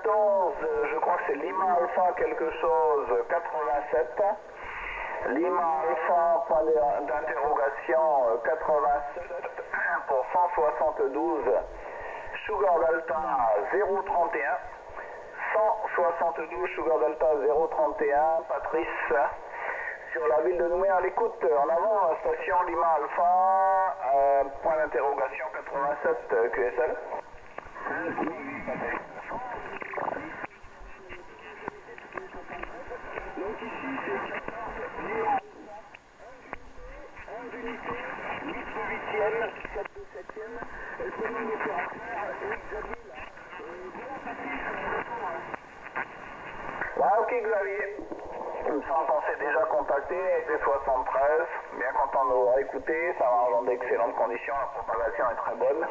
14, je crois que c'est Lima Alpha quelque chose, 87. Lima Alpha, point d'interrogation, 87 pour 172. Sugar Delta 031. 172 Sugar Delta 031. Patrice, sur la ville de Nouméa à l'écoute. En avant, station Lima Alpha, point d'interrogation 87 QSL. Donc ici c'est 11 unités, 8 de 8e, 7 de 7e, le premier opérateur, Xavier là. Ouais, ok Xavier. Il me semble qu'on s'est déjà contacté avec les 73. Bien content de vous écouter, ça va dans d'excellentes conditions, la propagation est très bonne.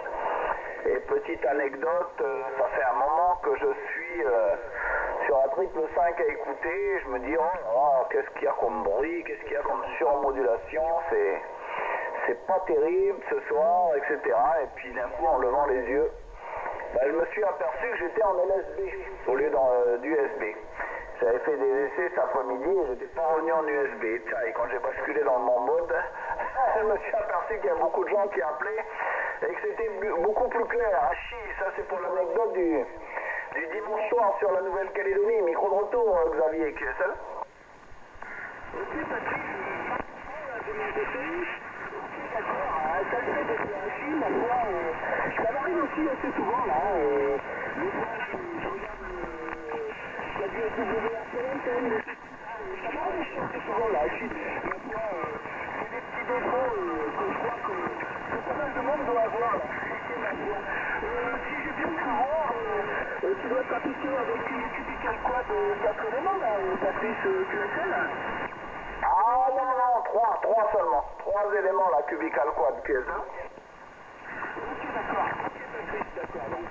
Et petite anecdote, ça fait un moment que je suis sur la triple 5 à écouter. Je me dis, oh, qu'est-ce qu'il y a comme bruit, qu'est-ce qu'il y a comme surmodulation, c'est pas terrible ce soir, etc. Et puis d'un coup, en levant les yeux, je me suis aperçu que j'étais en LSB au lieu d'USB. J'avais fait des essais cet après-midi et j'étais pas revenu en USB. Et quand j'ai basculé dans mon mode, je me suis aperçu qu'il y a beaucoup de gens qui appelaient et que c'était beaucoup plus clair. Ah chi, ça c'est pour l'anecdote du dimanche soir sur la Nouvelle-Calédonie. Micro de retour, Xavier QSL. Ok, Patrick, de mon côté. D'accord, ça fait des PHI, ma foi, ça m'arrive aussi assez souvent là. Des fois, je regarde la WAPN, ça m'arrive aussi assez souvent là. Ma foi, c'est des petits défauts que je crois que pas mal de monde doit avoir là. Ma foi. Si j'ai bien pu voir, tu dois t'appliquer avec une cubical quad 4 éléments là, Patrice QSL. Ah non, 3 seulement. 3 éléments, la cubical quad QSL. Ok, d'accord. Ok, Patrice, d'accord. Donc,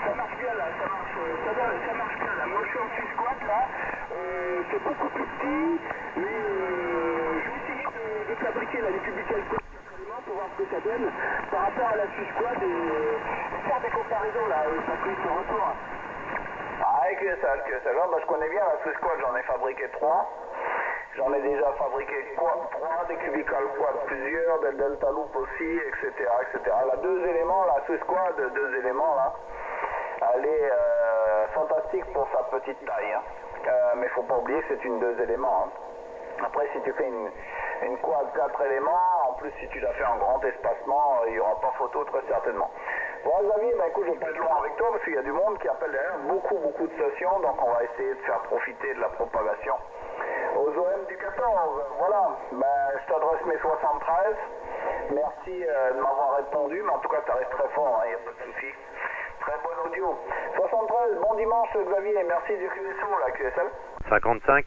ça marche bien là, ça marche bien là. Moi, je suis en Swiss quad là. C'est beaucoup plus petit, mais je vais essayer de fabriquer là, les cubical quad pour voir ce que ça donne par rapport à la Swiss quad et faire des comparaisons là, Patrice, au retour. Ah, QSL. Je connais bien la Swiss quad, j'en ai fabriqué 3. J'en ai déjà fabriqué 3, des cubical quad plusieurs, des delta loop aussi, etc. La 2 éléments, la Swiss quad, 2 éléments là, elle est fantastique pour sa petite taille. Hein. Mais il ne faut pas oublier que c'est une 2 éléments. Hein. Après, si tu fais une quad 4 éléments, en plus si tu l'as fait en grand espacement, il n'y aura pas photo très certainement. Bon Xavier, écoute, je vais pas être long avec toi parce qu'il y a du monde qui appelle derrière, beaucoup de stations, donc on va essayer de faire profiter de la propagation aux OM du 14. Voilà, je t'adresse mes 73. Merci de m'avoir répondu, mais en tout cas tu restes très fort, il n'y a pas de souci. Très bon audio. 73, bon dimanche Xavier, merci du QSO, la QSL. 55.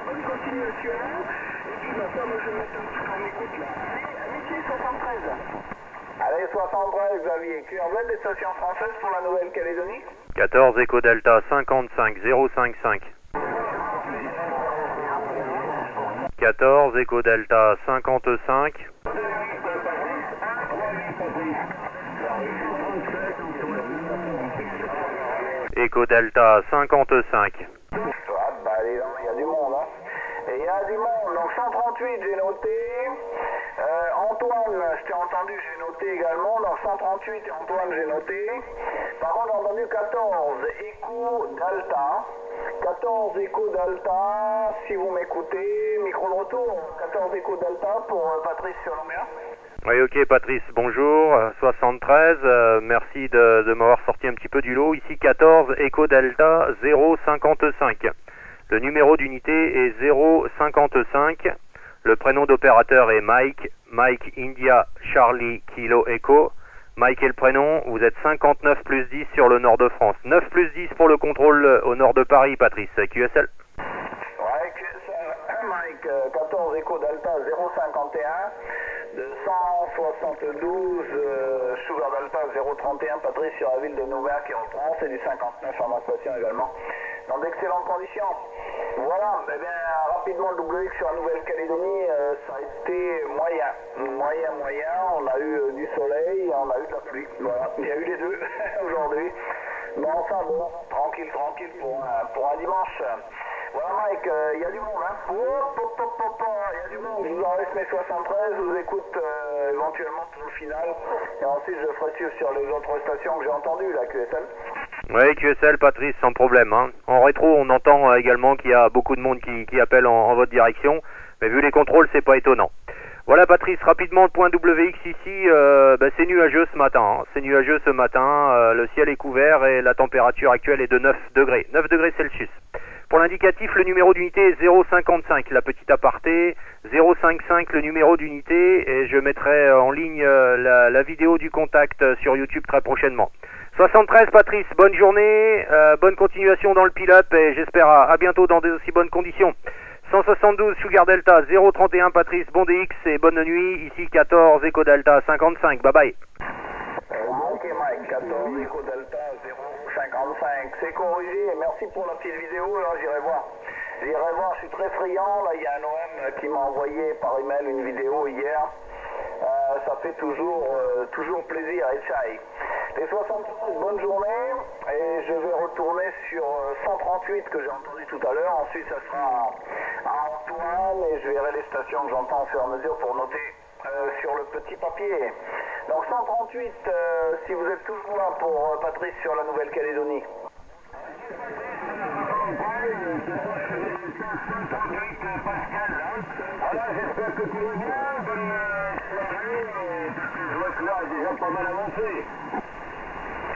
Bonne continuation. Et puis maintenant, moi je vais mettre un truc en écoute là. Amitié 73. Allez, 73 Xavier. QRZ des stations françaises pour la Nouvelle-Calédonie. 14 Echo Delta 55 055. 14 Echo Delta 55. Echo Delta 55. Il y a du monde, hein. Et il y a du monde, donc 138 j'ai noté. Antoine, je t'ai entendu, j'ai noté également. Donc 138 et Antoine, j'ai noté. Par contre, j'ai entendu 14 Echo Delta. 14 Echo Delta, si vous m'écoutez, micro de retour. 14 Echo Delta pour Patrice sur Nouméa. Oui, ok Patrice, bonjour, 73, merci de m'avoir sorti un petit peu du lot. Ici 14 Echo Delta 055. Le numéro d'unité est 055. Le prénom d'opérateur est Mike. Mike India Charlie Kilo Echo. Mike est le prénom. Vous êtes 59 plus 10 sur le nord de France. 9 plus 10 pour le contrôle au nord de Paris, Patrice. QSL. Ouais, QSL. Mike, 14 Echo Delta 051. De 172 Sugar Delta 031. Patrice sur la ville de Nouméa qui reprend. C'est du 59 en ma station également. Dans d'excellentes conditions. Voilà, eh bien, rapidement le WX sur la Nouvelle-Calédonie, ça a été moyen. On a eu du soleil et on a eu de la pluie. Voilà, il y a eu les deux aujourd'hui. Mais enfin bon, tranquille pour un dimanche. Voilà Mike, il y a du monde, hein. Il y a du monde. Je vous enregistre mes 73, je vous écoute éventuellement pour le final. Et ensuite je ferai suivre sur les autres stations que j'ai entendues, la QSL. Oui, QSL, Patrice, sans problème. Hein. En rétro, on entend également qu'il y a beaucoup de monde qui appelle en votre direction. Mais vu les contrôles, c'est pas étonnant. Voilà Patrice, rapidement le point WX ici, c'est nuageux ce matin. Hein. C'est nuageux ce matin, le ciel est couvert et la température actuelle est de 9 degrés. 9 degrés Celsius. Pour l'indicatif, le numéro d'unité est 055, la petite aparté, 055 le numéro d'unité, et je mettrai en ligne la vidéo du contact sur YouTube très prochainement. 73 Patrice, bonne journée, bonne continuation dans le pilote, et j'espère à bientôt dans des aussi bonnes conditions. 172 Sugar Delta, 031 Patrice, bon DX et bonne nuit, ici 14 Echo Delta 55, bye bye. Ok Mike, 14 Echo Delta 055, c'est corrigé, et merci pour la petite vidéo, là j'irai voir, je suis très friand, là il y a un OM qui m'a envoyé par email une vidéo hier, ça fait toujours plaisir, et chai. Les 73, bonne journée, et je vais retourner sur 138 que j'ai entendu tout à l'heure, ensuite ça sera à Antoine, et je verrai les stations que j'entends au fur et à mesure pour noter sur le petit papier. Donc 138, si vous êtes toujours là pour Patrice sur la Nouvelle-Calédonie. Voilà, j'espère que tu vas bien, bonne soirée, je vois que là, déjà pas mal avancé.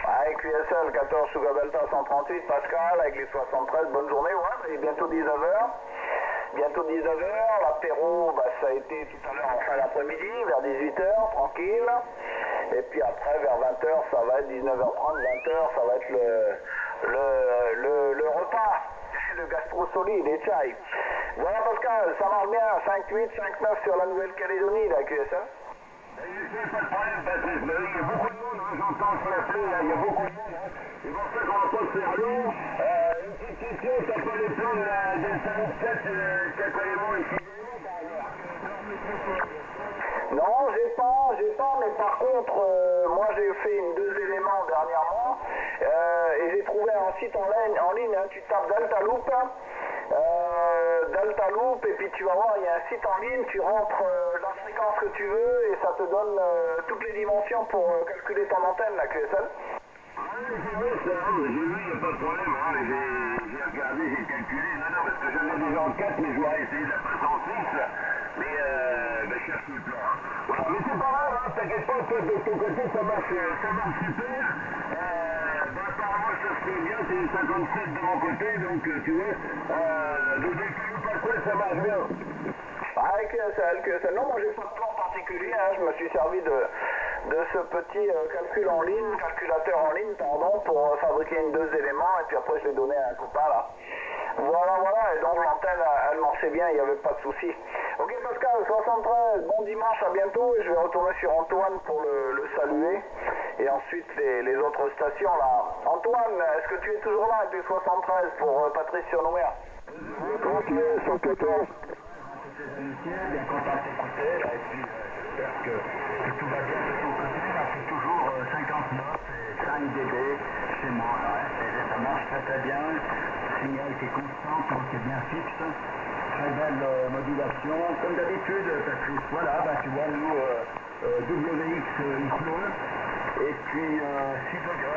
Avec QSL 14 Sugar Delta 138, Pascal, avec les 73, bonne journée, ouais, il est bientôt 19h. Bientôt 19h, l'apéro, ça a été tout à l'heure en fin d'après-midi, vers 18h, tranquille. Et puis après, vers 20h, ça va être 19h30, 20h, ça va être le repas, le gastro solide, les chai. Voilà Pascal, ça marche bien, 5-8, 5-9 sur la Nouvelle-Calédonie, la QSL. Pas de problème Patrice, mais il y a beaucoup de monde, j'entends s'appeler, il y a beaucoup de monde. C'est pour ça qu'on va pas se faire long. Une petite question, t'as pas les plans de Delta 7, Cacolément et Fidément par hasard? Non, j'ai pas, mais par contre, moi j'ai fait une 2 éléments dernièrement, et j'ai trouvé un site en ligne, hein, tu tapes Delta Loop, et puis tu vas voir, il y a un site en ligne, tu rentres la fréquence que tu veux, et ça te donne toutes les dimensions pour calculer ton antenne, la QSL. Oui, c'est vrai, ça, j'ai vu, il n'y a pas de problème, hein, j'ai regardé, j'ai calculé, non, parce que j'en ai déjà en 4, mais je vais essayer de la passer en 6, mais je cherche le plan, hein. Voilà, mais c'est pas grave, hein, t'inquiète pas, toi, de ton côté, ça marche super, apparemment, ça se fait bien, c'est une 57 de mon côté, donc, tu vois, de décaler pas quoi, ça marche bien. Avec QSL, non, moi j'ai pas de plan particulier, hein, je me suis servi de ce petit calculateur en ligne, pour fabriquer une 2 éléments, et puis après je l'ai donné à un copain là. Voilà, et donc l'antenne elle marchait bien, il n'y avait pas de souci. Ok Pascal, 73, bon dimanche, à bientôt, et je vais retourner sur Antoine pour le saluer, et ensuite les autres stations là. Antoine, est-ce que tu es toujours là avec les 73 pour Patrice sur Nouméa? Ok, 114. Bien content de t'écouter, là, et puis j'espère que tout va bien de ton côté, là c'est toujours 59 et 5 dB chez moi, là, et ça marche très bien, le signal qui est constant, qui est bien fixe, très belle modulation, comme d'habitude Patrice, voilà, tu vois nous WX X1, et puis 6 degrés.